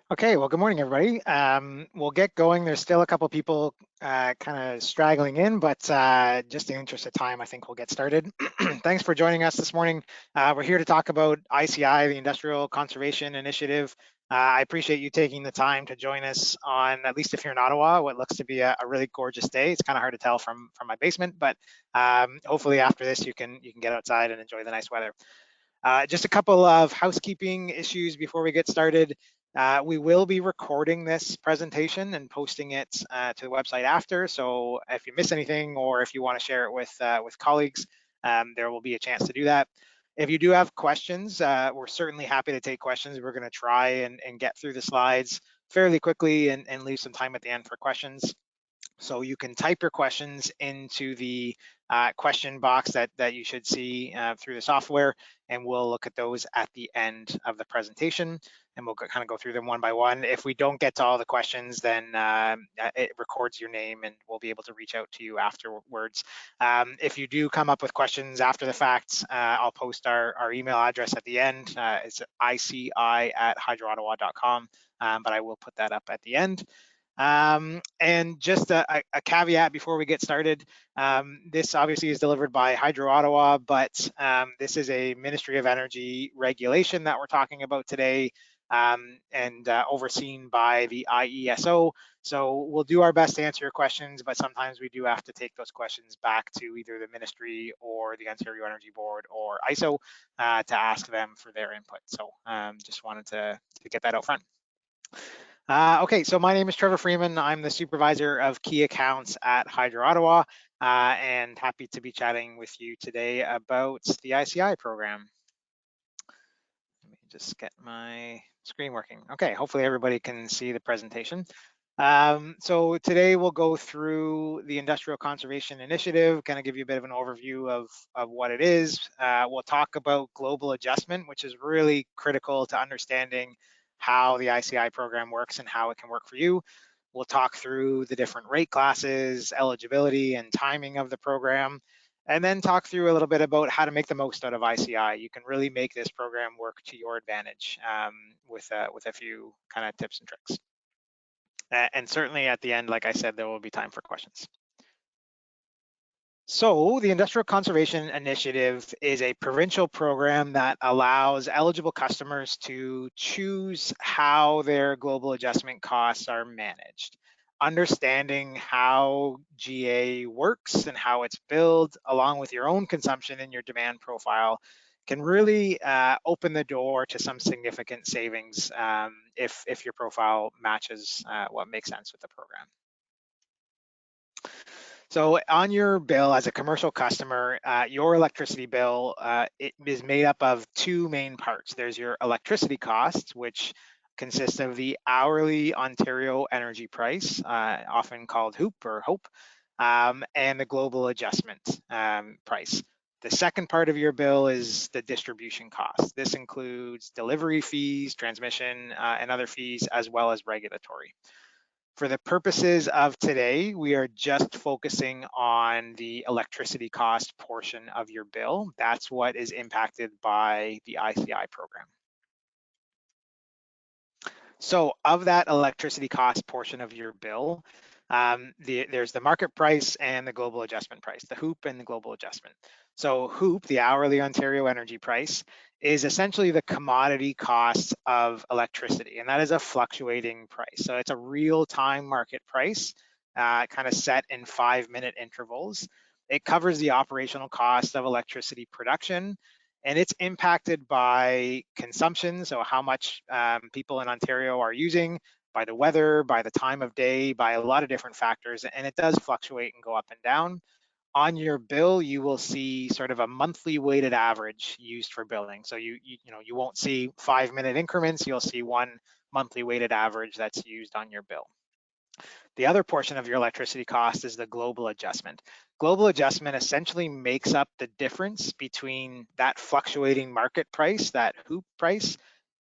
Okay, well, good morning, everybody. We'll get going. There's still a couple people kind of straggling in, but just in the interest of time, I think we'll get started. Thanks for joining us this morning. We're here to talk about ICI, the Industrial Conservation Initiative. I appreciate you taking the time to join us on, at least if you're in Ottawa, what looks to be a really gorgeous day. It's kind of hard to tell from my basement, but hopefully after this, you can get outside and enjoy the nice weather. Just a couple of housekeeping issues before we get started. We will be recording this presentation and posting it to the website after. So if you miss anything or if you want to share it with colleagues, there will be a chance to do that. If you do have questions, we're certainly happy to take questions. We're going to try and get through the slides fairly quickly and leave some time at the end for questions. So you can type your questions into the question box that you should see through the software, and we'll look at those at the end of the presentation, and we'll kind of go through them one by one. If we don't get to all the questions, then it records your name and we'll be able to reach out to you afterwards. If you do come up with questions after the fact, I'll post our email address at the end. It's ICI@hydroottawa.com, but I will put that up at the end. And just a caveat before we get started, this obviously is delivered by Hydro Ottawa, but this is a Ministry of Energy regulation that we're talking about today, and overseen by the IESO. So we'll do our best to answer your questions, but sometimes we do have to take those questions back to either the ministry or the Ontario Energy Board or ISO to ask them for their input. So just wanted to get that out front. Okay, so my name is Trevor Freeman. I'm the supervisor of key accounts at Hydro Ottawa, and happy to be chatting with you today about the ICI program. Let me just get my screen working. Okay, hopefully everybody can see the presentation. So today we'll go through the Industrial Conservation Initiative, kind of give you a bit of an overview of what it is. We'll talk about global adjustment, which is really critical to understanding how the ICI program works and how it can work for you. We'll talk through the different rate classes, eligibility and timing of the program, and then talk through a little bit about how to make the most out of ICI. You can really make this program work to your advantage with a few kind of tips and tricks. And certainly at the end, like I said, there will be time for questions. So the Industrial Conservation Initiative is a provincial program that allows eligible customers to choose how their global adjustment costs are managed. Understanding how GA works and how it's billed, along with your own consumption and your demand profile, can really open the door to some significant savings if your profile matches what makes sense with the program. So on your bill as a commercial customer, your electricity bill, it is made up of two main parts. There's your electricity costs, which consist of the hourly Ontario energy price, often called HOOP or HOPE, and the global adjustment price. The second part of your bill is the distribution cost. This includes delivery fees, transmission, and other fees, as well as regulatory. For the purposes of today, we are just focusing on the electricity cost portion of your bill. That's what is impacted by the ICI program. So of that electricity cost portion of your bill, there's the market price and the global adjustment price, the HOOP and the global adjustment. So HOOP, the hourly Ontario energy price, is essentially the commodity cost of electricity, and that is a fluctuating price. So it's a real-time market price, kind of set in 5-minute intervals. It covers the operational cost of electricity production, and it's impacted by consumption, so how much people in Ontario are using, by the weather, by the time of day, by a lot of different factors, and it does fluctuate and go up and down. On your bill, you will see sort of a monthly weighted average used for billing. So you won't see 5-minute increments, you'll see one monthly weighted average that's used on your bill. The other portion of your electricity cost is the global adjustment. Global adjustment essentially makes up the difference between that fluctuating market price, that HOOP price,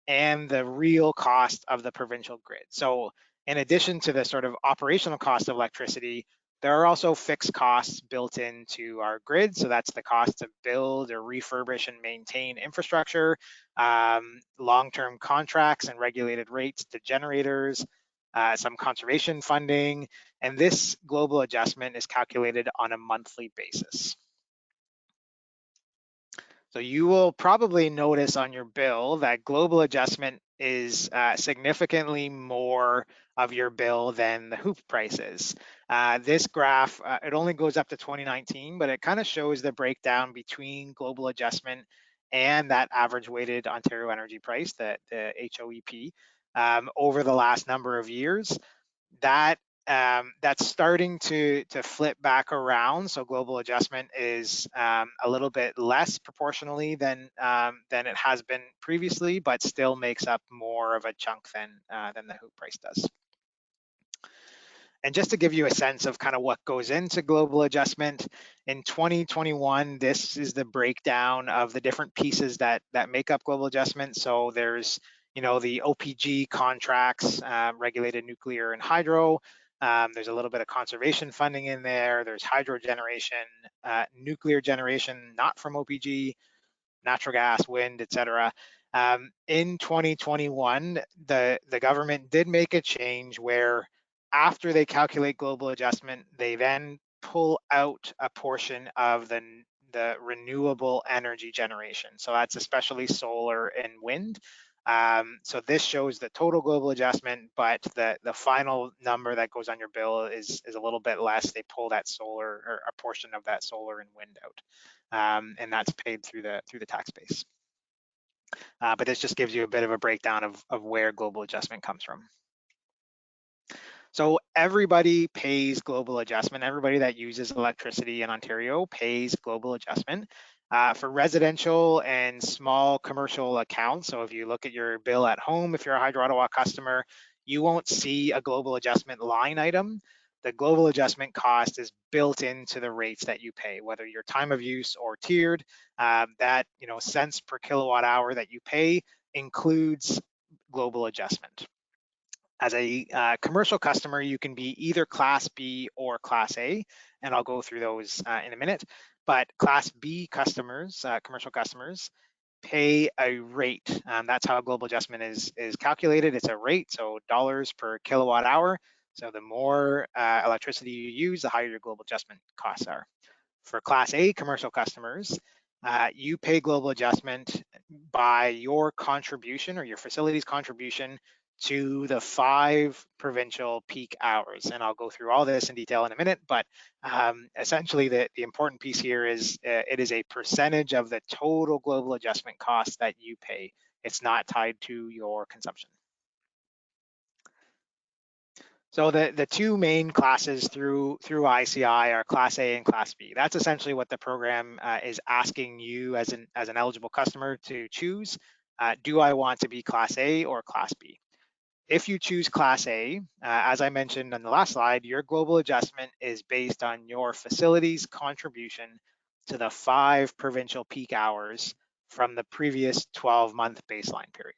and the real cost of the provincial grid. So in addition to the sort of operational cost of electricity, There are also fixed costs built into our grid. So that's the cost to build or refurbish and maintain infrastructure, long-term contracts and regulated rates to generators, some conservation funding, and this global adjustment is calculated on a monthly basis. So you will probably notice on your bill that global adjustment is significantly more of your bill than the hoop price is. This graph, it only goes up to 2019, but it kind of shows the breakdown between global adjustment and that average weighted Ontario energy price, the HOEP, over the last number of years. That's starting to flip back around. So global adjustment is a little bit less proportionally than it has been previously, but still makes up more of a chunk than the hoop price does. And just to give you a sense of kind of what goes into global adjustment, in 2021, this is the breakdown of the different pieces that make up global adjustment. So there's, the OPG contracts, regulated nuclear and hydro. There's a little bit of conservation funding in there. There's hydro generation, nuclear generation, not from OPG, natural gas, wind, etc. In 2021, the government did make a change where after they calculate global adjustment, they then pull out a portion of the renewable energy generation. So that's especially solar and wind. So this shows the total global adjustment, but the final number that goes on your bill is a little bit less. They pull that solar or a portion of that solar and wind out, and that's paid through the tax base. But this just gives you a bit of a breakdown of where global adjustment comes from. So everybody pays global adjustment. Everybody that uses electricity in Ontario pays global adjustment. For residential and small commercial accounts, so if you look at your bill at home, if you're a Hydro Ottawa customer, you won't see a global adjustment line item. The global adjustment cost is built into the rates that you pay, whether you're time of use or tiered. That cents per kilowatt hour that you pay includes global adjustment. As a commercial customer, you can be either Class B or Class A, and I'll go through those in a minute. But Class B customers, commercial customers, pay a rate. That's how global adjustment is calculated. It's a rate, so dollars per kilowatt hour. So the more electricity you use, the higher your global adjustment costs are. For Class A commercial customers, you pay global adjustment by your contribution or your facility's contribution to the 5 provincial peak hours. And I'll go through all this in detail in a minute, but essentially the important piece here is it is a percentage of the total global adjustment cost that you pay. It's not tied to your consumption. So the two main classes through ICI are Class A and Class B. That's essentially what the program is asking you as an eligible customer to choose. Do I want to be Class A or Class B? If you choose Class A, as I mentioned on the last slide, your global adjustment is based on your facility's contribution to the 5 provincial peak hours from the previous 12-month baseline period.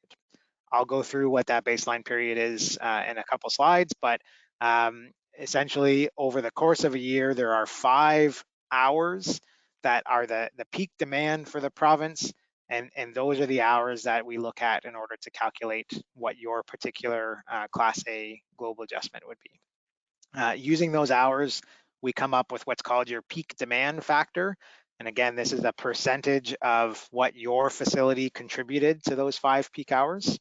I'll go through what that baseline period is in a couple slides, but essentially over the course of a year, there are 5 hours that are the peak demand for the province, and those are the hours that we look at in order to calculate what your particular Class A global adjustment would be. Using those hours, we come up with what's called your peak demand factor. And again, this is a percentage of what your facility contributed to those 5 peak hours.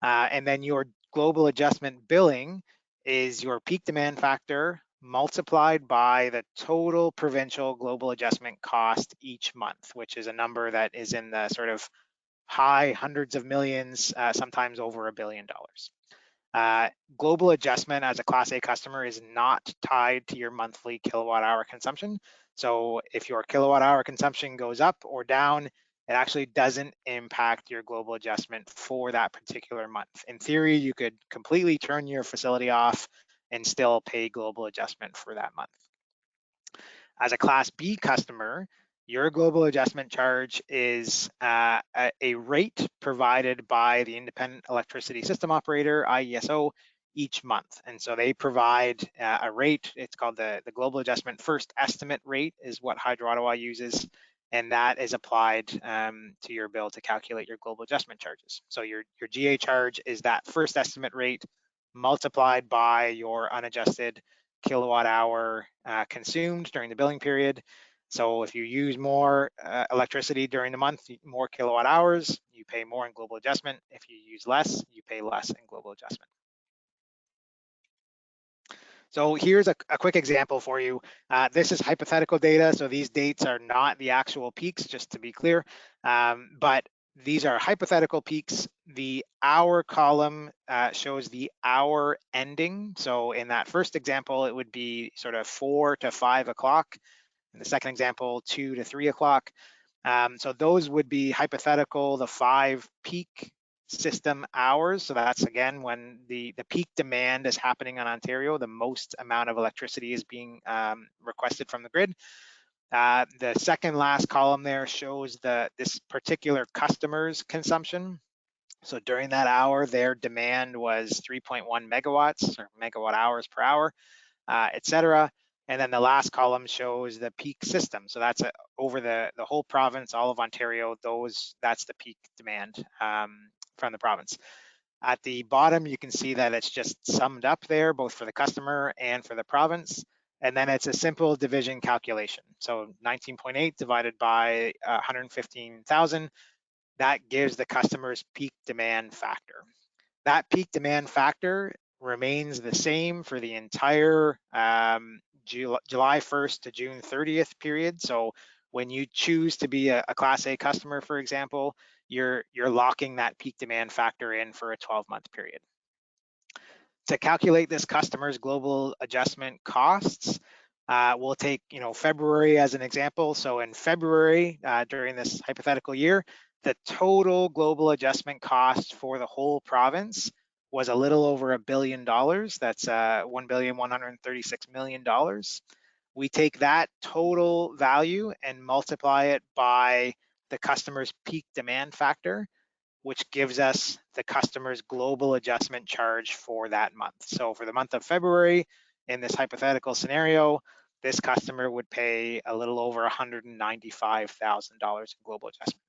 And then your global adjustment billing is your peak demand factor multiplied by the total provincial global adjustment cost each month, which is a number that is in the sort of high hundreds of millions, sometimes over $1 billion. Global adjustment as a Class A customer is not tied to your monthly kilowatt hour consumption. So if your kilowatt hour consumption goes up or down, it actually doesn't impact your global adjustment for that particular month. In theory, you could completely turn your facility off and still pay global adjustment for that month. As a Class B customer, your global adjustment charge is a rate provided by the Independent Electricity System Operator, IESO. each month. And so they provide a rate. It's called the Global Adjustment First Estimate Rate is what Hydro Ottawa uses. And that is applied to your bill to calculate your global adjustment charges. So your GA charge is that first estimate rate multiplied by your unadjusted kilowatt hour consumed during the billing period. So if you use more electricity during the month, more kilowatt hours, you pay more in global adjustment. If you use less, you pay less in global adjustment. So here's a quick example for you. This is hypothetical data, so these dates are not the actual peaks, just to be clear, but these are hypothetical peaks. The hour column shows the hour ending. So in that first example, it would be sort of 4 to 5 o'clock. In the second example, 2 to 3 o'clock. So those would be hypothetical, the 5 peak system hours. So that's again when the peak demand is happening on Ontario, the most amount of electricity is being requested from the grid. The second last column there shows this particular customer's consumption. So during that hour, their demand was 3.1 megawatts or megawatt hours per hour, etc. And then the last column shows the peak system. So that's over the whole province, all of Ontario, that's the peak demand from the province. At the bottom, you can see that it's just summed up there, both for the customer and for the province. And then it's a simple division calculation. So 19.8 divided by 115,000, that gives the customer's peak demand factor. That peak demand factor remains the same for the entire July 1st to June 30th period. So when you choose to be a Class A customer, for example, you're locking that peak demand factor in for a 12-month period. To calculate this customer's global adjustment costs, we'll take February as an example. So in February, during this hypothetical year, the total global adjustment cost for the whole province was a little over $1 billion. That's $1,136 million. We take that total value and multiply it by the customer's peak demand factor, which gives us the customer's global adjustment charge for that month. So for the month of February, in this hypothetical scenario, this customer would pay a little over $195,000 in global adjustment.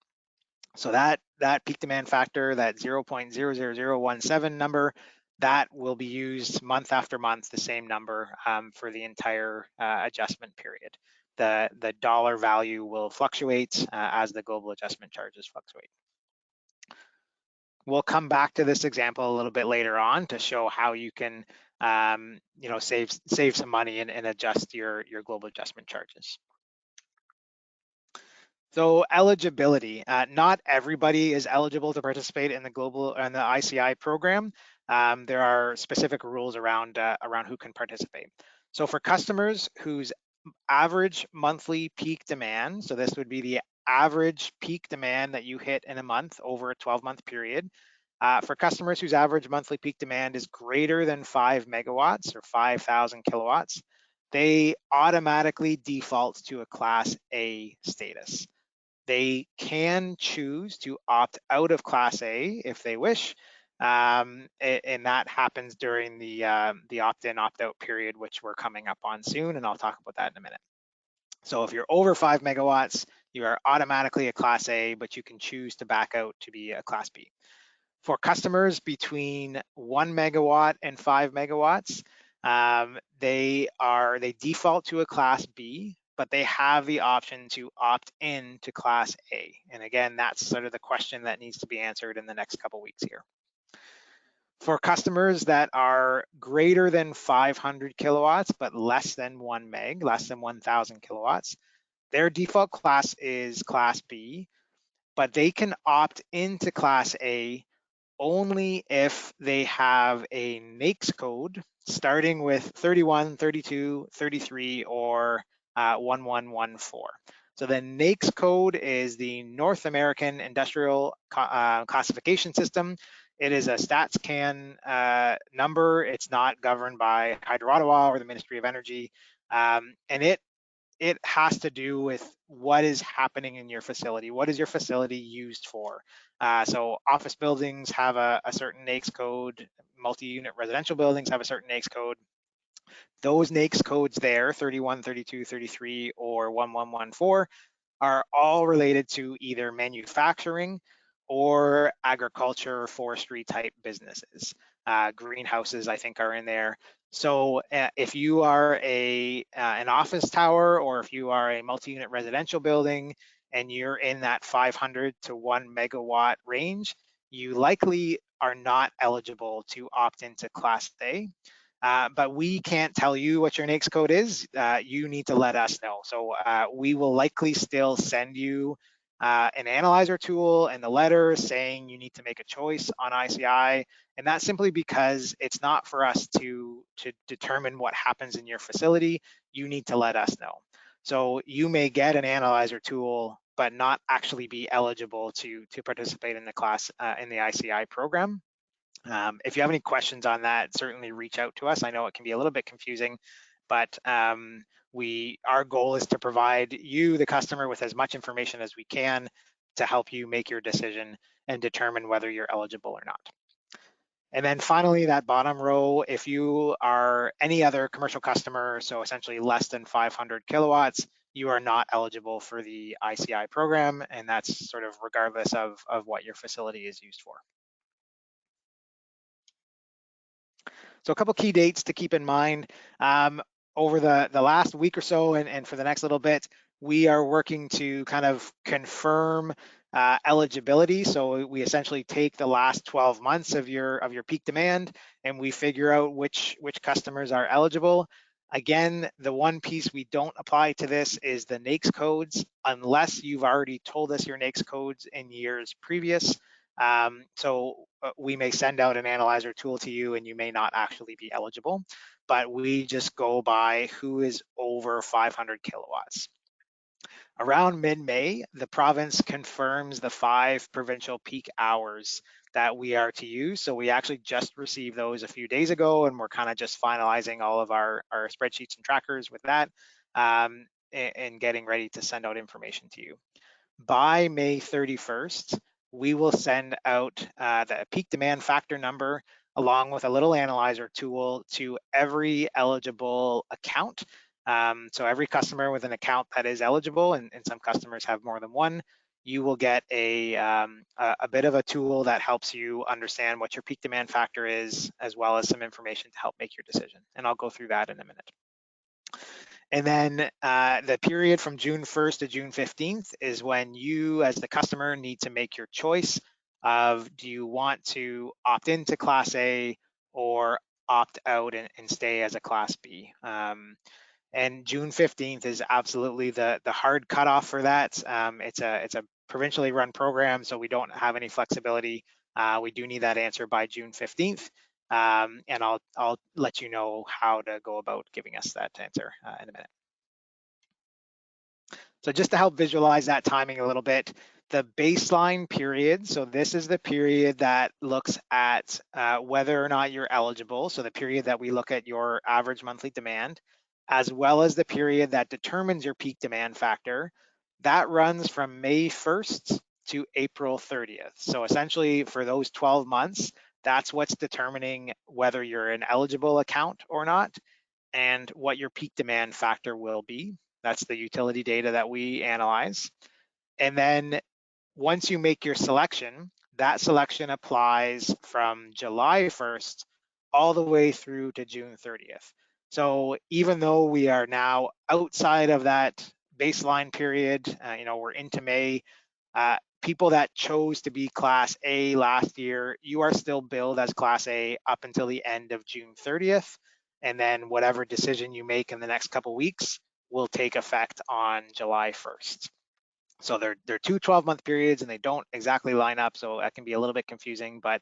So that peak demand factor, that 0.00017 number, that will be used month after month, the same number for the entire adjustment period. The dollar value will fluctuate as the global adjustment charges fluctuate. We'll come back to this example a little bit later on to show how you can save some money and adjust your global adjustment charges. So eligibility, not everybody is eligible to participate in the ICI program. There are specific rules around who can participate. So for customers whose average monthly peak demand, so this would be the average peak demand that you hit in a month over a 12-month period. For customers whose average monthly peak demand is greater than 5 megawatts or 5,000 kilowatts, they automatically default to a Class A status. They can choose to opt out of Class A if they wish, and that happens during the opt-in, opt-out period, which we're coming up on soon, and I'll talk about that in a minute. So if you're over 5 megawatts, you are automatically a Class A, but you can choose to back out to be a Class B. For customers between 1 megawatt and 5 megawatts, they default to a Class B, but they have the option to opt in to Class A. And again, that's sort of the question that needs to be answered in the next couple weeks here. For customers that are greater than 500 kilowatts, but less than 1 meg, less than 1,000 kilowatts, their default class is Class B, but they can opt into Class A only if they have a NAICS code starting with 31, 32, 33, or 1114. So the NAICS code is the North American Industrial Classification System. It is a StatsCan number. It's not governed by Hydro Ottawa or the Ministry of Energy, and it has to do with what is happening in your facility. What is your facility used for? So office buildings have a certain NAICS code. multi-unit residential buildings have a certain NAICS code. Those NAICS codes there, 31, 32, 33, or 1114, are all related to either manufacturing or agriculture, forestry type businesses. Greenhouses, I think, are in there. So if you are an office tower, or if you are a multi-unit residential building and you're in that 500 to 1 megawatt range, you likely are not eligible to opt into Class A. But we can't tell you what your NAICS code is. You need to let us know. So we will likely still send you an analyzer tool and the letter saying you need to make a choice on ICI. And that's simply because it's not for us to determine what happens in your facility. You need to let us know. So you may get an analyzer tool, but not actually be eligible to participate in the class in the ICI program. If you have any questions on that, certainly reach out to us. I know it can be a little bit confusing, but our goal is to provide you, the customer, with as much information as we can to help you make your decision and determine whether you're eligible or not. And then finally, that bottom row, if you are any other commercial customer, so essentially less than 500 kilowatts, you are not eligible for the ICI program, and that's sort of regardless of what your facility is used for. So a couple key dates to keep in mind. Over the last week or so and for the next little bit, we are working to kind of confirm eligibility. So we essentially take the last 12 months of your peak demand and we figure out which customers are eligible. Again, the one piece we don't apply to this is the NAICS codes, unless you've already told us your NAICS codes in years previous. So we may send out an analyzer tool to you and you may not actually be eligible, but we just go by who is over 500 kilowatts. Around mid-May, the province confirms the 5 provincial peak hours that we are to use. So we actually just received those a few days ago, and we're kind of just finalizing all of our spreadsheets and trackers with that, and getting ready to send out information to you. By May 31st, we will send out the peak demand factor number along with a little analyzer tool to every eligible account. So every customer with an account that is eligible, and some customers have more than one, you will get a bit of a tool that helps you understand what your peak demand factor is, as well as some information to help make your decision. And I'll go through that in a minute. And then the period from June 1st to June 15th is when you, as the customer, need to make your choice of, do you want to opt into Class A or opt out and stay as a Class B? And June 15th is absolutely the hard cutoff for that. It's a provincially run program, so we don't have any flexibility. We do need that answer by June 15th. And I'll let you know how to go about giving us that answer in a minute. So just to help visualize that timing a little bit, the baseline period, so this is the period that looks at whether or not you're eligible, so the period that we look at your average monthly demand, as well as the period that determines your peak demand factor, that runs from May 1st to April 30th. So essentially for those 12 months, that's what's determining whether you're an eligible account or not, and what your peak demand factor will be. That's the utility data that we analyze. And then once you make your selection, that selection applies from July 1st all the way through to June 30th. So even though we are now outside of that baseline period, we're into May, people that chose to be Class A last year, you are still billed as Class A up until the end of June 30th. And then whatever decision you make in the next couple weeks will take effect on July 1st. So they're two 12-month periods and they don't exactly line up, so that can be a little bit confusing, but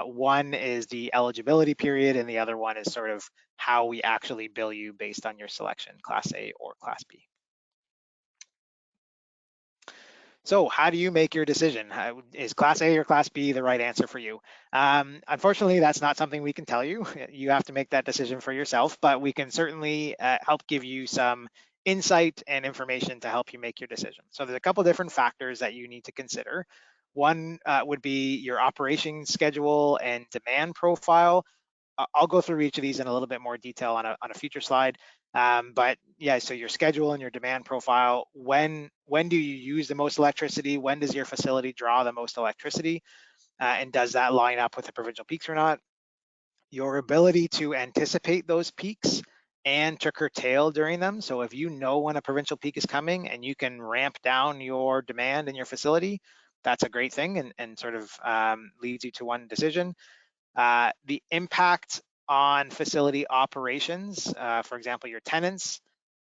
one is the eligibility period and the other one is sort of how we actually bill you based on your selection, Class A or Class B. So how do you make your decision? Is Class A or Class B the right answer for you? Unfortunately, that's not something we can tell you. You have to make that decision for yourself, but we can certainly help give you some insight and information to help you make your decision. So there's a couple different factors that you need to consider. One would be your operation schedule and demand profile. I'll go through each of these in a little bit more detail on a future slide. But yeah, so your schedule and your demand profile, when do you use the most electricity? When does your facility draw the most electricity? And does that line up with the provincial peaks or not? Your ability to anticipate those peaks and to curtail during them. So if you know when a provincial peak is coming and you can ramp down your demand in your facility, that's a great thing, and sort of leads you to one decision. The impact on facility operations, for example, your tenants,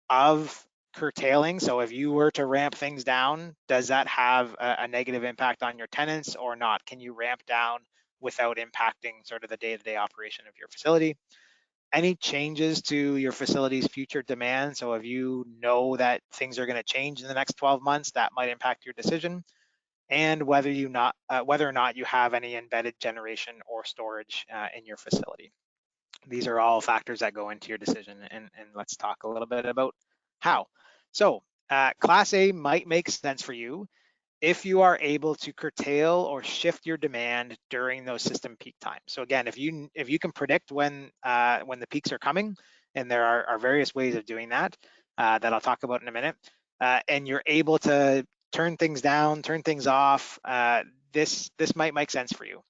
of curtailing. So if you were to ramp things down, does that have a negative impact on your tenants or not? Can you ramp down without impacting sort of the day-to-day operation of your facility? Any changes to your facility's future demand? So if you know that things are going to change in the next 12 months, that might impact your decision. And whether or not you have any embedded generation or storage in your facility. These are all factors that go into your decision, and let's talk a little bit about how. So Class A might make sense for you if you are able to curtail or shift your demand during those system peak times. So again, if you can predict when the peaks are coming, and there are various ways of doing that that I'll talk about in a minute, and you're able to turn things down, turn things off, this might make sense for you.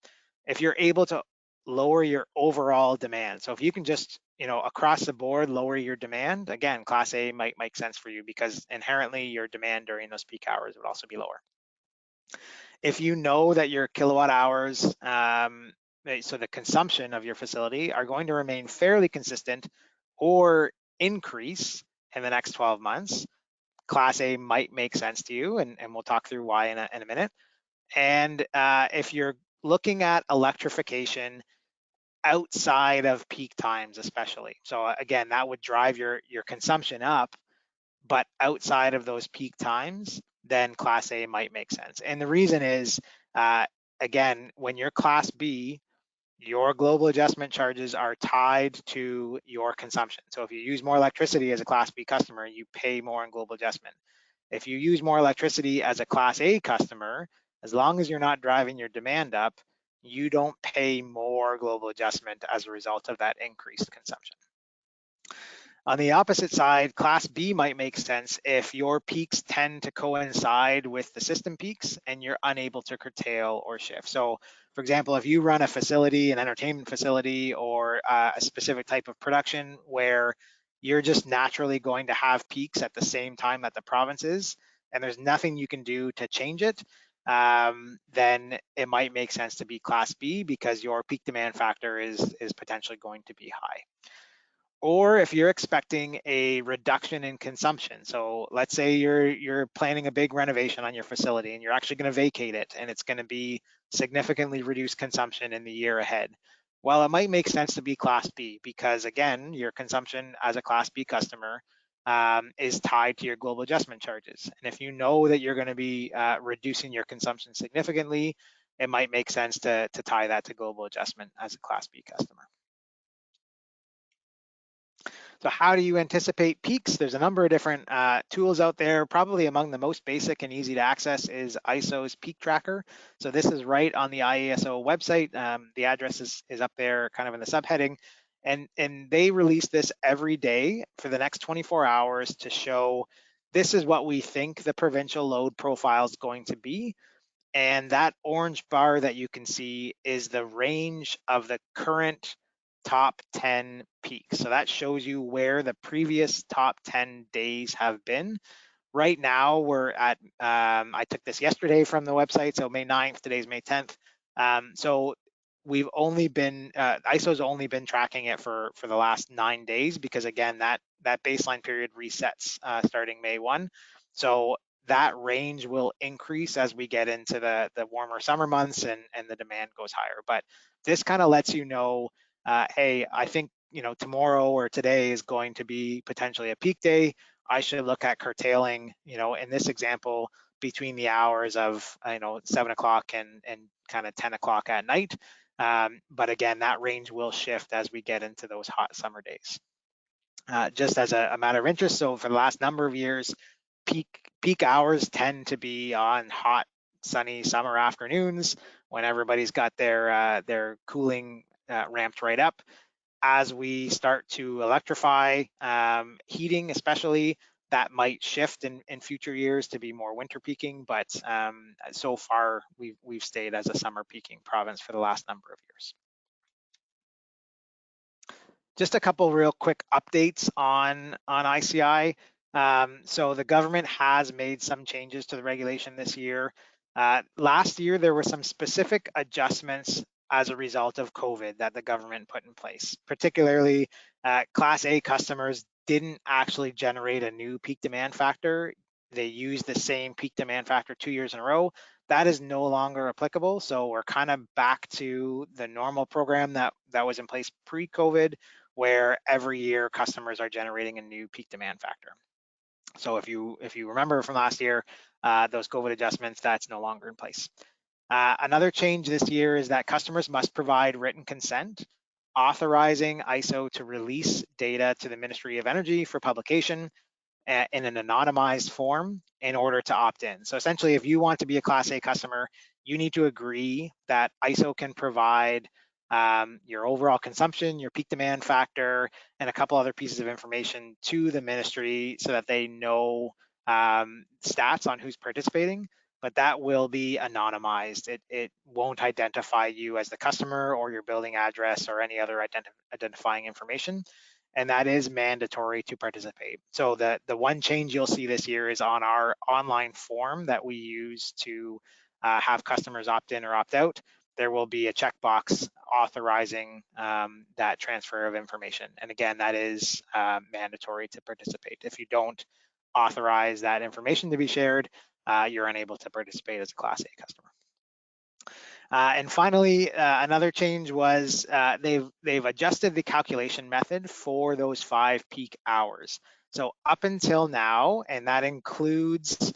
If you're able to lower your overall demand, so if you can just across the board lower your demand, again, Class A might make sense for you because inherently your demand during those peak hours would also be lower. If you know that your kilowatt hours, so the consumption of your facility, are going to remain fairly consistent or increase in the next 12 months, Class A might make sense to you, and we'll talk through why in a minute. And if you're looking at electrification outside of peak times, especially, so again, that would drive your consumption up, but outside of those peak times, then Class A might make sense. And the reason is, again, when you're Class B, your global adjustment charges are tied to your consumption. So if you use more electricity as a Class B customer, you pay more in global adjustment. If you use more electricity as a Class A customer, as long as you're not driving your demand up, you don't pay more global adjustment as a result of that increased consumption. On the opposite side, Class B might make sense if your peaks tend to coincide with the system peaks and you're unable to curtail or shift. So, for example, if you run a facility, an entertainment facility, or a specific type of production where you're just naturally going to have peaks at the same time that the province is, and there's nothing you can do to change it, then it might make sense to be Class B because your peak demand factor is potentially going to be high. Or if you're expecting a reduction in consumption. So let's say you're planning a big renovation on your facility and you're actually going to vacate it, and it's going to be significantly reduced consumption in the year ahead. Well, it might make sense to be Class B because, again, your consumption as a Class B customer is tied to your global adjustment charges. And if you know that you're going to be reducing your consumption significantly, it might make sense to tie that to global adjustment as a Class B customer. So how do you anticipate peaks? There's a number of different tools out there. Probably among the most basic and easy to access is ISO's peak tracker. So this is right on the IESO website. The address is up there kind of in the subheading. And they release this every day for the next 24 hours to show this is what we think the provincial load profile is going to be. And that orange bar that you can see is the range of the current top 10 peaks. So that shows you where the previous top 10 days have been. Right now, we're at, I took this yesterday from the website, so May 9th, today's May 10th. So we've only been, ISO's only been tracking it for the last 9 days because, again, that baseline period resets starting May 1. So that range will increase as we get into the warmer summer months and the demand goes higher. But this kind of lets you know, hey, I think tomorrow or today is going to be potentially a peak day. I should look at curtailing, in this example, between the hours of 7 o'clock and kind of 10 o'clock at night. But again, that range will shift as we get into those hot summer days. Just as a matter of interest, so for the last number of years, peak hours tend to be on hot sunny summer afternoons when everybody's got their cooling ramped right up. As we start to electrify heating, especially, that might shift in future years to be more winter peaking, but so far we've stayed as a summer peaking province for the last number of years. Just a couple real quick updates on ICI. So the government has made some changes to the regulation this year. Last year, there were some specific adjustments as a result of COVID that the government put in place. Particularly, Class A customers didn't actually generate a new peak demand factor. They used the same peak demand factor 2 years in a row. That is no longer applicable. So we're kind of back to the normal program that was in place pre-COVID, where every year customers are generating a new peak demand factor. So if you remember from last year, those COVID adjustments, that's no longer in place. Another change this year is that customers must provide written consent authorizing ISO to release data to the Ministry of Energy for publication in an anonymized form in order to opt in. So essentially, if you want to be a Class A customer, you need to agree that ISO can provide your overall consumption, your peak demand factor, and a couple other pieces of information to the ministry so that they know stats on who's participating, but that will be anonymized. It won't identify you as the customer or your building address or any other identifying information, and that is mandatory to participate. So the one change you'll see this year is on our online form that we use to have customers opt in or opt out. There will be a checkbox authorizing that transfer of information. And again, that is mandatory to participate. If you don't authorize that information to be shared, you're unable to participate as a Class A customer. And finally, another change was they've adjusted the calculation method for those 5 peak hours. So up until now, and that includes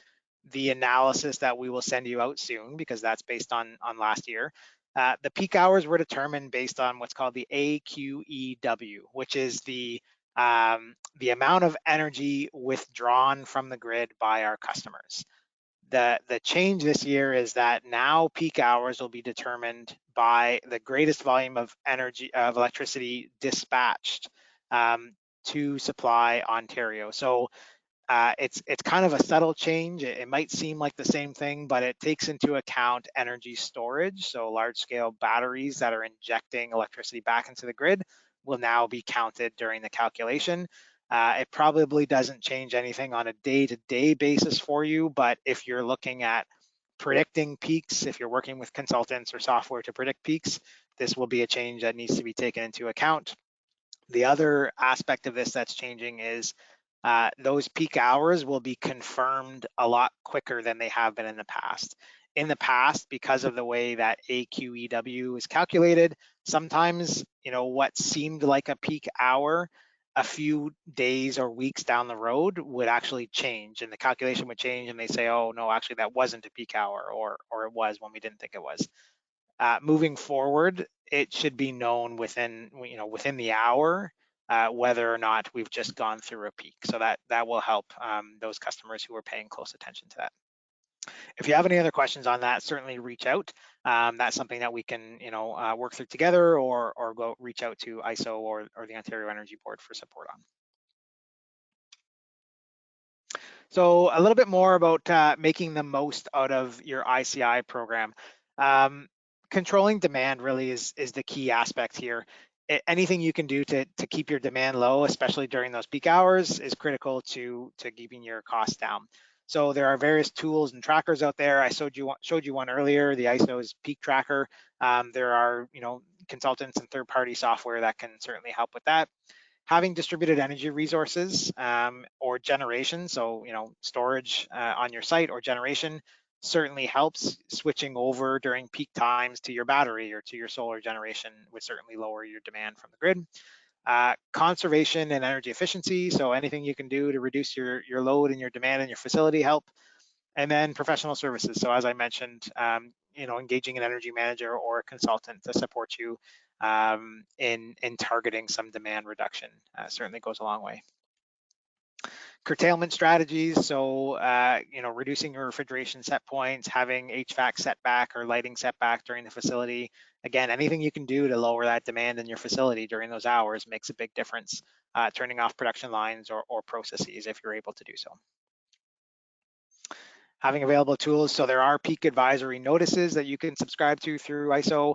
the analysis that we will send you out soon because that's based on last year. The peak hours were determined based on what's called the AQEW, which is the amount of energy withdrawn from the grid by our customers. The change this year is that now peak hours will be determined by the greatest volume of electricity dispatched to supply Ontario. So it's kind of a subtle change. It might seem like the same thing, but it takes into account energy storage. So large scale batteries that are injecting electricity back into the grid will now be counted during the calculation. It probably doesn't change anything on a day-to-day basis for you, but if you're looking at predicting peaks, if you're working with consultants or software to predict peaks, this will be a change that needs to be taken into account. The other aspect of this that's changing is those peak hours will be confirmed a lot quicker than they have been in the past. In the past, because of the way that AQEW is calculated, sometimes, what seemed like a peak hour a few days or weeks down the road would actually change, and the calculation would change, and they say, oh no, actually that wasn't a peak hour, or it was when we didn't think it was. Moving forward, it should be known within the hour whether or not we've just gone through a peak. So that will help those customers who are paying close attention to that. If you have any other questions on that, certainly reach out. That's something that we can work through together, or go reach out to ISO or the Ontario Energy Board for support on. So a little bit more about making the most out of your ICI program. Controlling demand really is the key aspect here. Anything you can do to keep your demand low, especially during those peak hours, is critical to keeping your costs down. So there are various tools and trackers out there. I showed you one earlier, the ISO's peak tracker. There are consultants and third-party software that can certainly help with that. Having distributed energy resources or generation, so storage on your site or generation, certainly helps. Switching over during peak times to your battery or to your solar generation would certainly lower your demand from the grid. Conservation and energy efficiency, so anything you can do to reduce your load and your demand in your facility help. And then professional services, so as I mentioned, engaging an energy manager or a consultant to support you in targeting some demand reduction certainly goes a long way. Curtailment strategies, so reducing your refrigeration set points, having HVAC setback or lighting setback during the facility. Again, anything you can do to lower that demand in your facility during those hours makes a big difference. Turning off production lines or processes if you're able to do so. Having available tools, so there are peak advisory notices that you can subscribe to through ISO.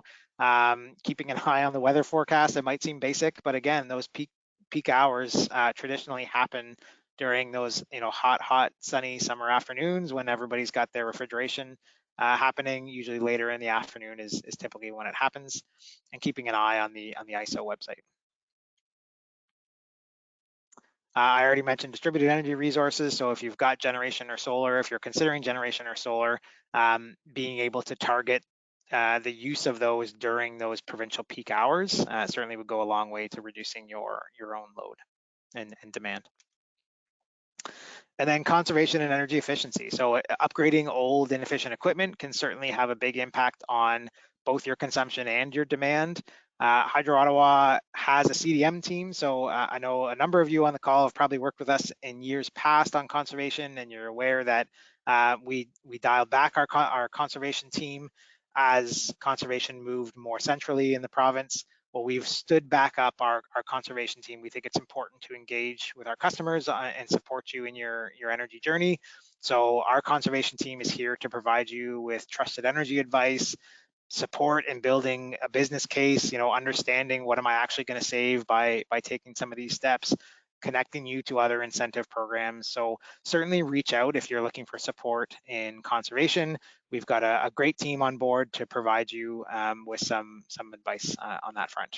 Keeping an eye on the weather forecast, it might seem basic, but again, those peak hours traditionally happen during those hot sunny summer afternoons when everybody's got their refrigeration happening. Usually later in the afternoon is typically when it happens, and keeping an eye on the ISO website. I already mentioned distributed energy resources. So if you've got generation or solar, if you're considering generation or solar, being able to target the use of those during those provincial peak hours certainly would go a long way to reducing your own load and demand. And then conservation and energy efficiency. So upgrading old inefficient equipment can certainly have a big impact on both your consumption and your demand. Hydro Ottawa has a CDM team, so I know a number of you on the call have probably worked with us in years past on conservation, and you're aware that we dialed back our conservation team as conservation moved more centrally in the province. Well, we've stood back up our conservation team. We think it's important to engage with our customers and support you in your energy journey. So our conservation team is here to provide you with trusted energy advice, support in building a business case, understanding what am I actually going to save by taking some of these steps, connecting you to other incentive programs. So certainly reach out if you're looking for support in conservation. We've got a great team on board to provide you with some advice on that front.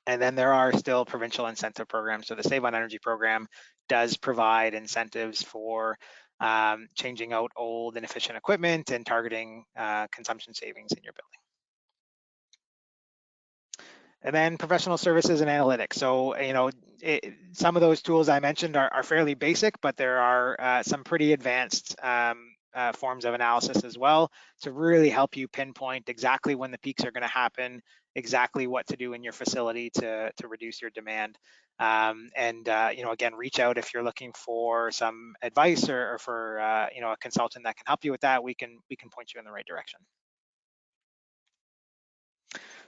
And then there are still provincial incentive programs. So the Save on Energy program does provide incentives for changing out old inefficient equipment and targeting consumption savings in your building. And then professional services and analytics. So, some of those tools I mentioned are fairly basic, but there are some pretty advanced forms of analysis as well to really help you pinpoint exactly when the peaks are going to happen, exactly what to do in your facility to reduce your demand. Again, reach out if you're looking for some advice or for a consultant that can help you with that. We can point you in the right direction.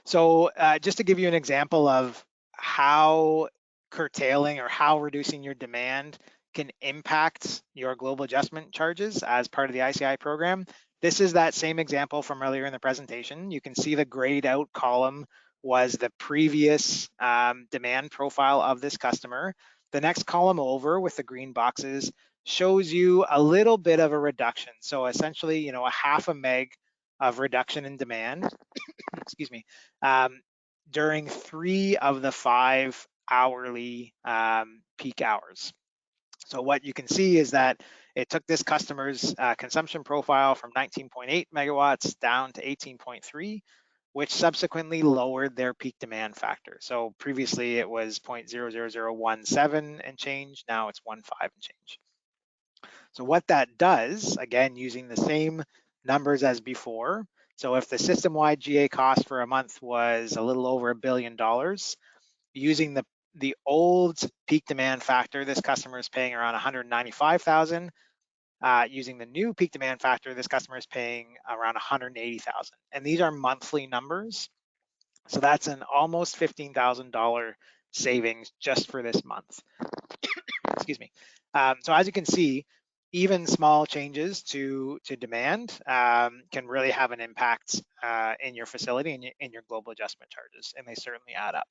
So just to give you an example of how curtailing or how reducing your demand can impact your global adjustment charges as part of the ICI program, this is that same example from earlier in the presentation. You can see the grayed out column was the previous demand profile of this customer. The next column over with the green boxes shows you a little bit of a reduction. So essentially, a half a meg of reduction in demand excuse me, during 3 of the 5 hourly peak hours. So what you can see is that it took this customer's consumption profile from 19.8 megawatts down to 18.3, which subsequently lowered their peak demand factor. So previously it was 0.00017 and change, now it's 1.5 and change. So what that does, again, using the same numbers as before, so if the system-wide GA cost for a month was a little over $1 billion, using the old peak demand factor, this customer is paying around 195,000. Using the new peak demand factor, this customer is paying around 180,000. And these are monthly numbers. So that's an almost $15,000 savings just for this month. Excuse me. So as you can see, even small changes to demand can really have an impact in your facility and in your global adjustment charges, and they certainly add up.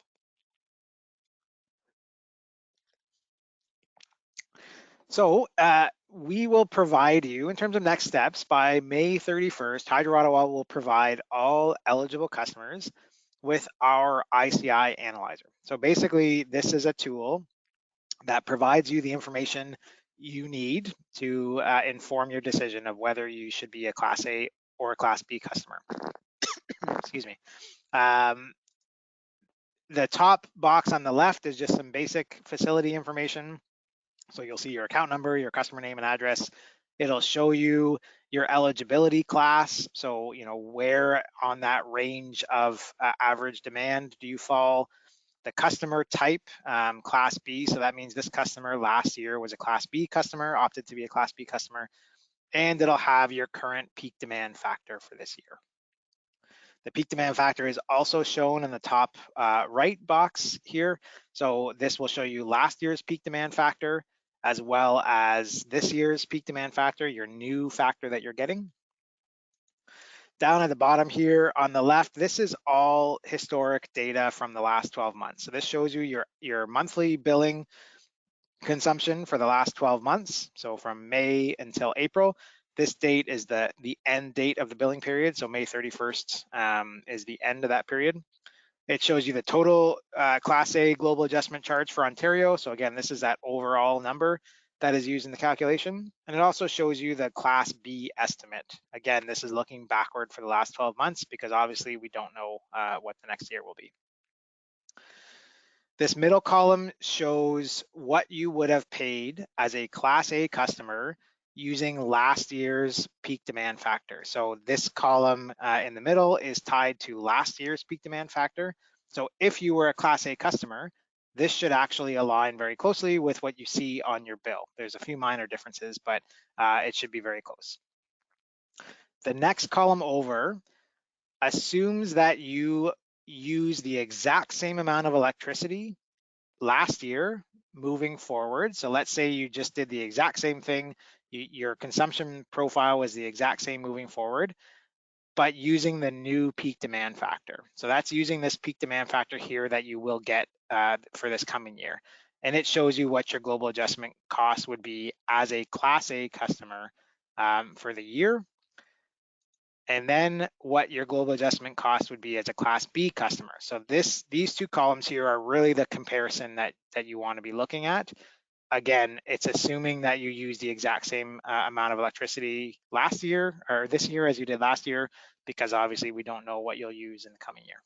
So we will provide you, in terms of next steps, by May 31st, Hydro Ottawa will provide all eligible customers with our ICI Analyzer. So basically, this is a tool that provides you the information you need to inform your decision of whether you should be a Class A or a Class B customer. Excuse me. The top box on the left is just some basic facility information. So you'll see your account number, your customer name and address. It'll show you your eligibility class. So, where on that range of average demand do you fall? the customer type, Class B. So that means this customer last year was a Class B customer, opted to be a Class B customer, and it'll have your current peak demand factor for this year. The peak demand factor is also shown in the top right box here. So this will show you last year's peak demand factor as well as this year's peak demand factor, your new factor that you're getting. Down at the bottom here on the left, this is all historic data from the last 12 months. So this shows you your monthly billing consumption for the last 12 months. So from May until April. This date is the end date of the billing period. So May 31st is the end of that period. It shows you the total Class A global adjustment charge for Ontario. So again, this is that overall number that is used in the calculation. And it also shows you the Class B estimate. Again, this is looking backward for the last 12 months because obviously we don't know what the next year will be. This middle column shows what you would have paid as a Class A customer using last year's peak demand factor. So this column in the middle is tied to last year's peak demand factor. So if you were a Class A customer, this should actually align very closely with what you see on your bill. There's a few minor differences, but it should be very close. The next column over assumes that you use the exact same amount of electricity last year moving forward. So let's say you just did the exact same thing. Your consumption profile was the exact same moving forward, but using the new peak demand factor. So that's using this peak demand factor here that you will get for this coming year. And it shows you what your global adjustment cost would be as a Class A customer for the year. And then what your global adjustment cost would be as a Class B customer. So these two columns here are really the comparison that you want to be looking at. Again, it's assuming that you use the exact same amount of electricity last year or this year as you did last year, because obviously we don't know what you'll use in the coming year.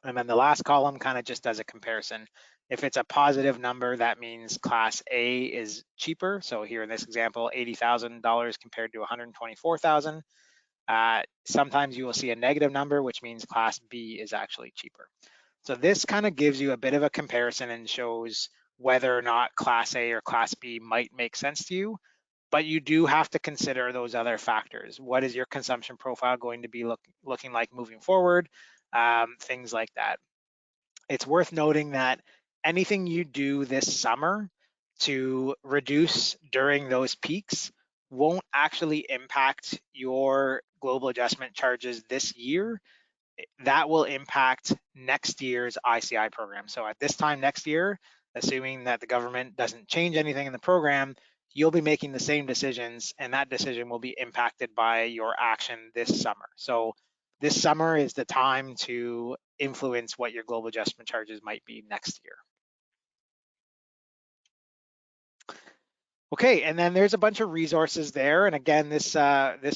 And then the last column kind of just does a comparison. If it's a positive number, that means Class A is cheaper. So here in this example, $80,000 compared to $124,000. Sometimes you will see a negative number, which means Class B is actually cheaper. So this kind of gives you a bit of a comparison and shows whether or not Class A or Class B might make sense to you, but you do have to consider those other factors. What is your consumption profile going to be looking like moving forward? Things like that. It's worth noting that anything you do this summer to reduce during those peaks won't actually impact your global adjustment charges this year. That will impact next year's ICI program. So at this time next year, assuming that the government doesn't change anything in the program, you'll be making the same decisions, and that decision will be impacted by your action this summer. So this summer is the time to influence what your global adjustment charges might be next year. Okay, and then there's a bunch of resources there. And again, this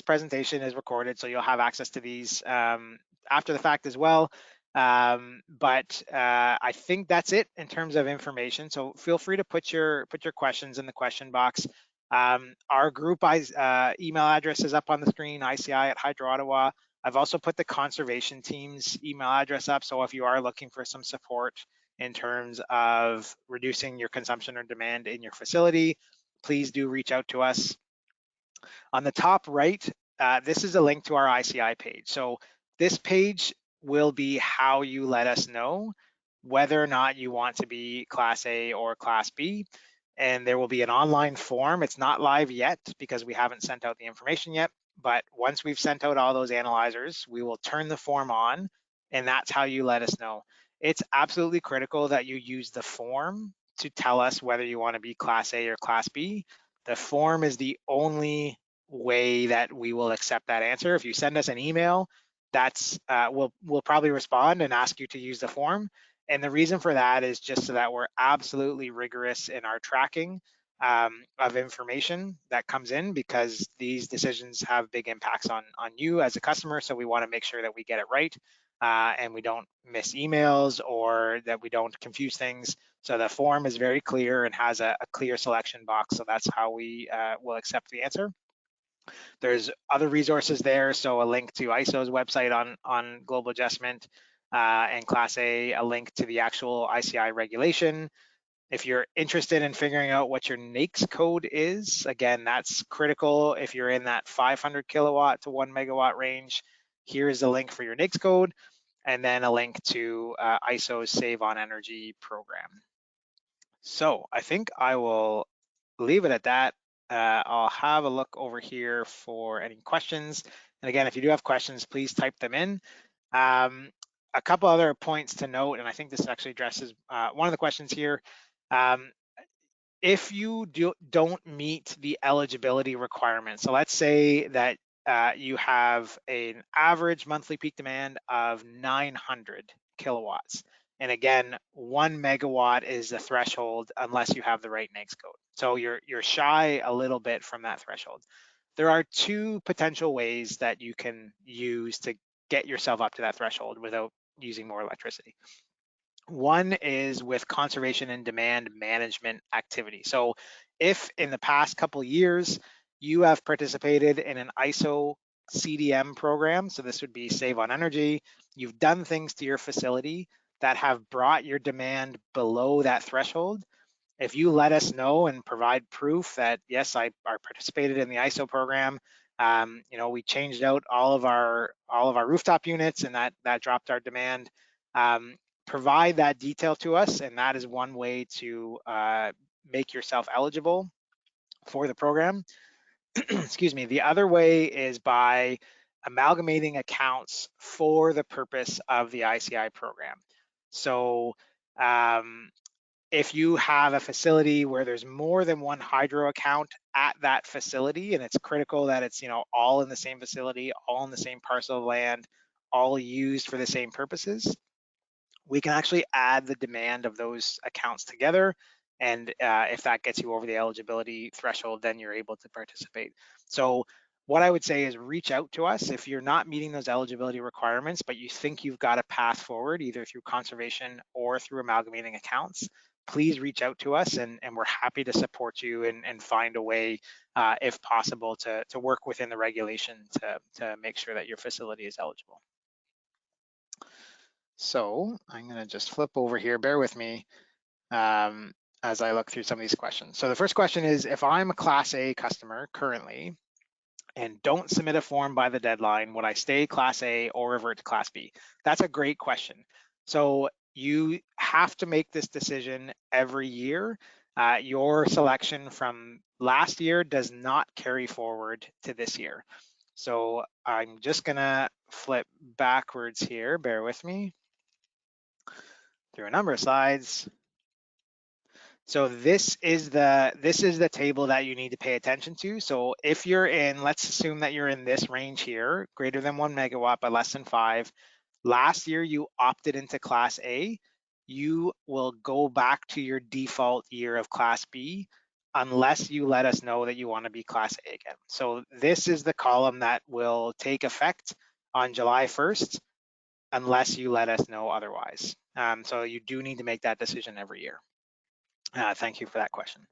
presentation is recorded, so you'll have access to these after the fact as well. But I think that's it in terms of information. So feel free to put your questions in the question box. Our group email address is up on the screen, ICI@Hydro-Ottawa. I've also put the conservation team's email address up. So if you are looking for some support in terms of reducing your consumption or demand in your facility, please do reach out to us. On the top right, this is a link to our ICI page. So this page will be how you let us know whether or not you want to be Class A or Class B. And there will be an online form. It's not live yet because we haven't sent out the information yet. But once we've sent out all those analyzers, we will turn the form on, and that's how you let us know. It's absolutely critical that you use the form to tell us whether you want to be Class A or Class B. The form is the only way that we will accept that answer. If you send us an email, that's we'll probably respond and ask you to use the form. And the reason for that is just so that we're absolutely rigorous in our tracking of information that comes in, because these decisions have big impacts on you as a customer. So we want to make sure that we get it right and we don't miss emails or that we don't confuse things. So the form is very clear and has a clear selection box. So that's how we will accept the answer. There's other resources there. So a link to ISO's website on global adjustment, and Class A, a link to the actual ICI regulation. If you're interested in figuring out what your NAICS code is, again, that's critical if you're in that 500 kilowatt to 1 megawatt range. Here's the link for your NAICS code, and then a link to ISO's Save on Energy program. So I think I will leave it at that. I'll have a look over here for any questions. And again, if you do have questions, please type them in. A couple other points to note, and I think this actually addresses one of the questions here. If you don't meet the eligibility requirements, so let's say that you have an average monthly peak demand of 900 kilowatts. And again, 1 megawatt is the threshold unless you have the right NAICS code. So you're shy a little bit from that threshold. There are two potential ways that you can use to get yourself up to that threshold without using more electricity. One is with conservation and demand management activity. So if in the past couple years you have participated in an ISO CDM program, so this would be Save on Energy, you've done things to your facility that have brought your demand below that threshold. If you let us know and provide proof that, yes, I participated in the ISO program, we changed out all of our rooftop units and that dropped our demand. Provide that detail to us, and that is one way to make yourself eligible for the program. Excuse me. The other way is by amalgamating accounts for the purpose of the ICI program. So if you have a facility where there's more than one hydro account at that facility, and it's critical that it's all in the same facility, all in the same parcel of land, all used for the same purposes, we can actually add the demand of those accounts together. And if that gets you over the eligibility threshold, then you're able to participate. So what I would say is reach out to us if you're not meeting those eligibility requirements, but you think you've got a path forward, either through conservation or through amalgamating accounts. Please reach out to us, and we're happy to support you and find a way, if possible, to work within the regulation to make sure that your facility is eligible. So I'm going to just flip over here. Bear with me as I look through some of these questions. So the first question is, if I'm a Class A customer currently and don't submit a form by the deadline, would I stay Class A or revert to Class B? That's a great question. So you have to make this decision every year. Your selection from last year does not carry forward to this year. So I'm just going to flip backwards here. Bear with me through a number of slides. So this is the table that you need to pay attention to. So if you're in, let's assume that you're in this range here, greater than 1 megawatt but less than 5. Last year you opted into Class A. You will go back to your default year of Class B unless you let us know that you want to be Class A again. So this is the column that will take effect on July 1st unless you let us know otherwise. So you do need to make that decision every year. Thank you for that question.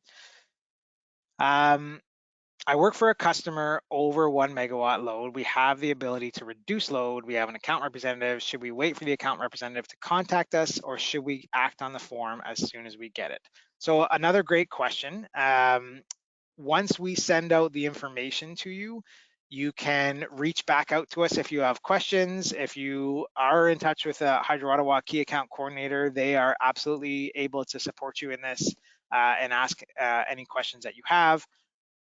I work for a customer over 1 megawatt load. We have the ability to reduce load. We have an account representative. Should we wait for the account representative to contact us, or should we act on the form as soon as we get it? So another great question. Once we send out the information to you, you can reach back out to us if you have questions. If you are in touch with a Hydro Ottawa key account coordinator, they are absolutely able to support you in this and ask any questions that you have.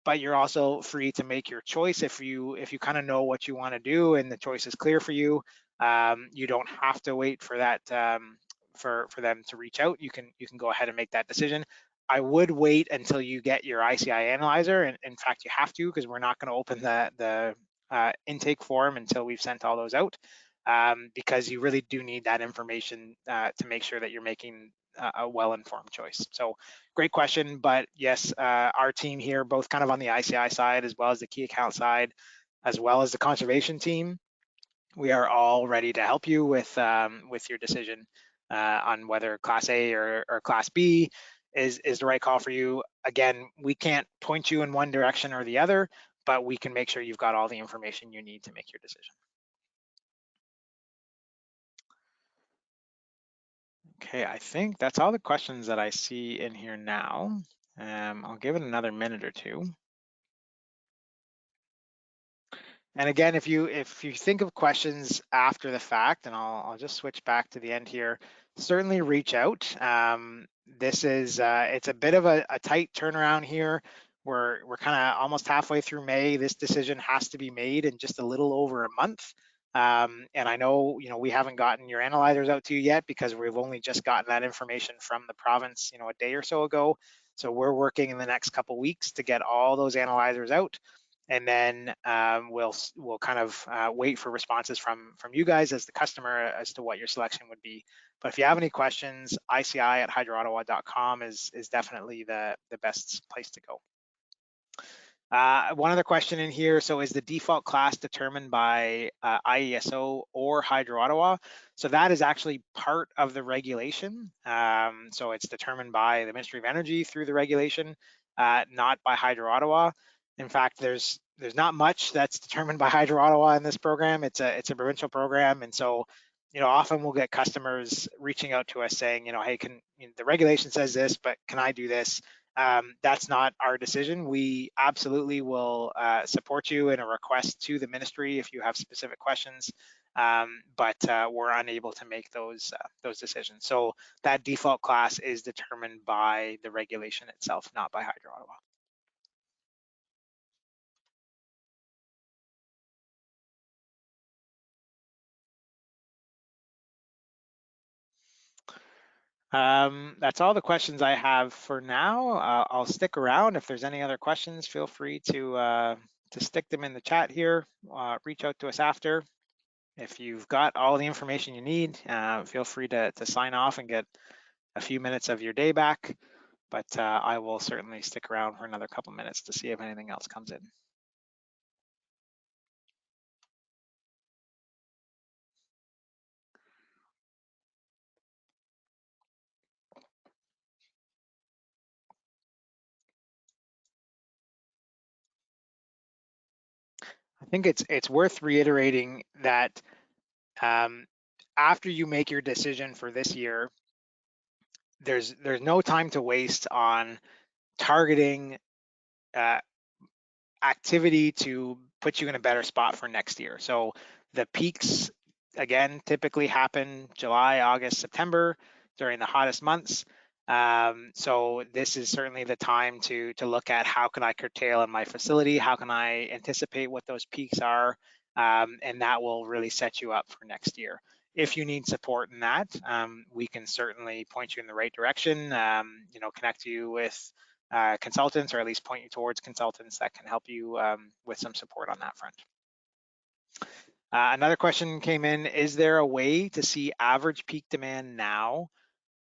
But you're also free to make your choice if you kind of know what you want to do and the choice is clear for you. You don't have to wait for that for them to reach out. You can go ahead and make that decision. I would wait until you get your ICI Analyzer, and in fact you have to, because we're not going to open the intake form until we've sent all those out, because you really do need that information to make sure that you're making a well-informed choice. So great question, but yes, our team here, both kind of on the ICI side as well as the key account side, as well as the conservation team, we are all ready to help you with your decision on whether Class A or Class B is the right call for you. Again, we can't point you in one direction or the other, but we can make sure you've got all the information you need to make your decision. Okay, I think that's all the questions that I see in here now. I'll give it another minute or two. And again, if you think of questions after the fact, and I'll just switch back to the end here, certainly reach out. This is it's a bit of a tight turnaround here. We're kind of almost halfway through May. This decision has to be made in just a little over a month. And I know, we haven't gotten your analyzers out to you yet because we've only just gotten that information from the province, a day or so ago. So we're working in the next couple weeks to get all those analyzers out, and then we'll kind of wait for responses from you guys as the customer as to what your selection would be. But if you have any questions, ICI@hydroottawa.com is definitely the best place to go. One other question in here. So is the default class determined by IESO or Hydro Ottawa? So that is actually part of the regulation. So it's determined by the Ministry of Energy through the regulation, not by Hydro Ottawa. In fact, there's not much that's determined by Hydro Ottawa in this program. It's a provincial program, and so often we'll get customers reaching out to us saying, hey, the regulation says this, but can I do this? That's not our decision. We absolutely will support you in a request to the ministry if you have specific questions, but we're unable to make those decisions. So that default class is determined by the regulation itself, not by Hydro Ottawa. That's all the questions I have for now. I'll stick around. If there's any other questions, feel free to stick them in the chat here. Reach out to us after. If you've got all the information you need, feel free to sign off and get a few minutes of your day back. But I will certainly stick around for another couple minutes to see if anything else comes in. I think it's worth reiterating that after you make your decision for this year, there's no time to waste on targeting uh, activity to put you in a better spot for next year. So the peaks, again, typically happen July, August, September during the hottest months. So this is certainly the time to look at how can I curtail in my facility, how can I anticipate what those peaks are, and that will really set you up for next year. If you need support in that, we can certainly point you in the right direction, connect you with consultants, or at least point you towards consultants that can help you with some support on that front. Another question came in, is there a way to see average peak demand now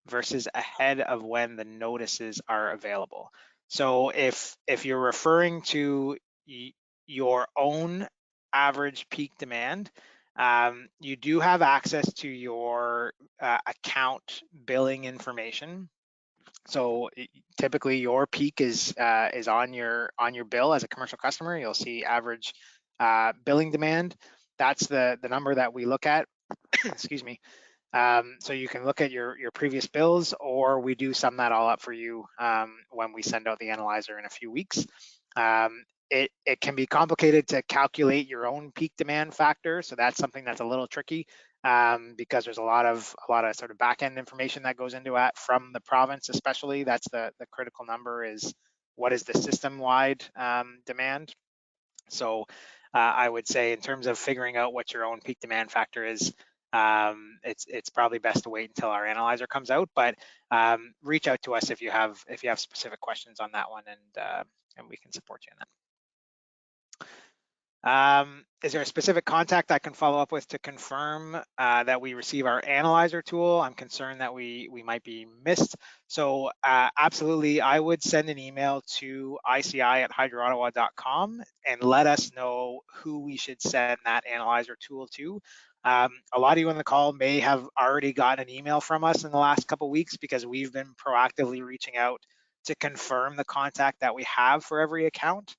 versus ahead of when the notices are available? So if you're referring to your own average peak demand, you do have access to your account billing information. So typically your peak is on your bill as a commercial customer. You'll see average billing demand. That's the number that we look at. Excuse me. So you can look at your previous bills, or we do sum that all up for you when we send out the analyzer in a few weeks. It can be complicated to calculate your own peak demand factor, so that's something that's a little tricky because there's a lot of sort of back end information that goes into it from the province, especially. That's the critical number is what is the system wide demand. So I would say in terms of figuring out what your own peak demand factor is, it's probably best to wait until our analyzer comes out. But reach out to us if you have specific questions on that one, and we can support you in that. Is there a specific contact I can follow up with to confirm that we receive our analyzer tool? I'm concerned that we might be missed. So absolutely, I would send an email to ICI@hydroottawa.com and let us know who we should send that analyzer tool to. A lot of you on the call may have already gotten an email from us in the last couple of weeks because we've been proactively reaching out to confirm the contact that we have for every account.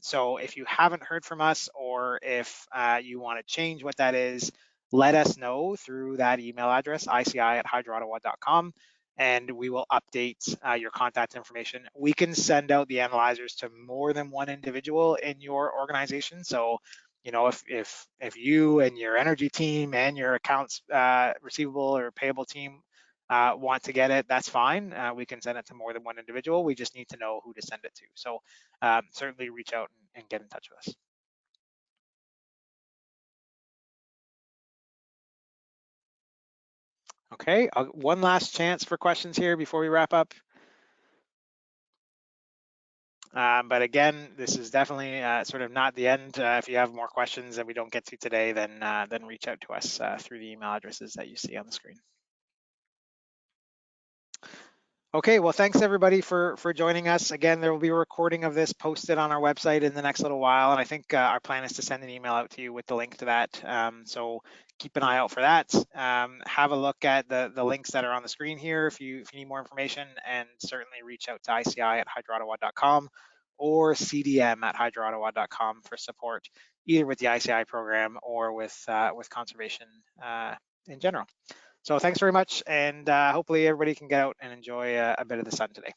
So if you haven't heard from us, or if you want to change what that is, let us know through that email address, ici@hydroottawa.com, and we will update your contact information. We can send out the analyzers to more than one individual in your organization. So, you know, if you and your energy team and your accounts receivable or payable team want to get it, that's fine. We can send it to more than one individual. We just need to know who to send it to. So certainly reach out and get in touch with us. Okay, one last chance for questions here before we wrap up. But again, this is definitely sort of not the end. If you have more questions that we don't get to today, then reach out to us through the email addresses that you see on the screen. Okay, well, thanks everybody for joining us. Again, there will be a recording of this posted on our website in the next little while, and I think our plan is to send an email out to you with the link to that. So keep an eye out for that. Have a look at the links that are on the screen here if you need more information, and certainly reach out to ICI@hydroottawa.com or CDM@hydroottawa.com for support, either with the ICI program or with conservation in general. So thanks very much, and hopefully everybody can get out and enjoy a bit of the sun today.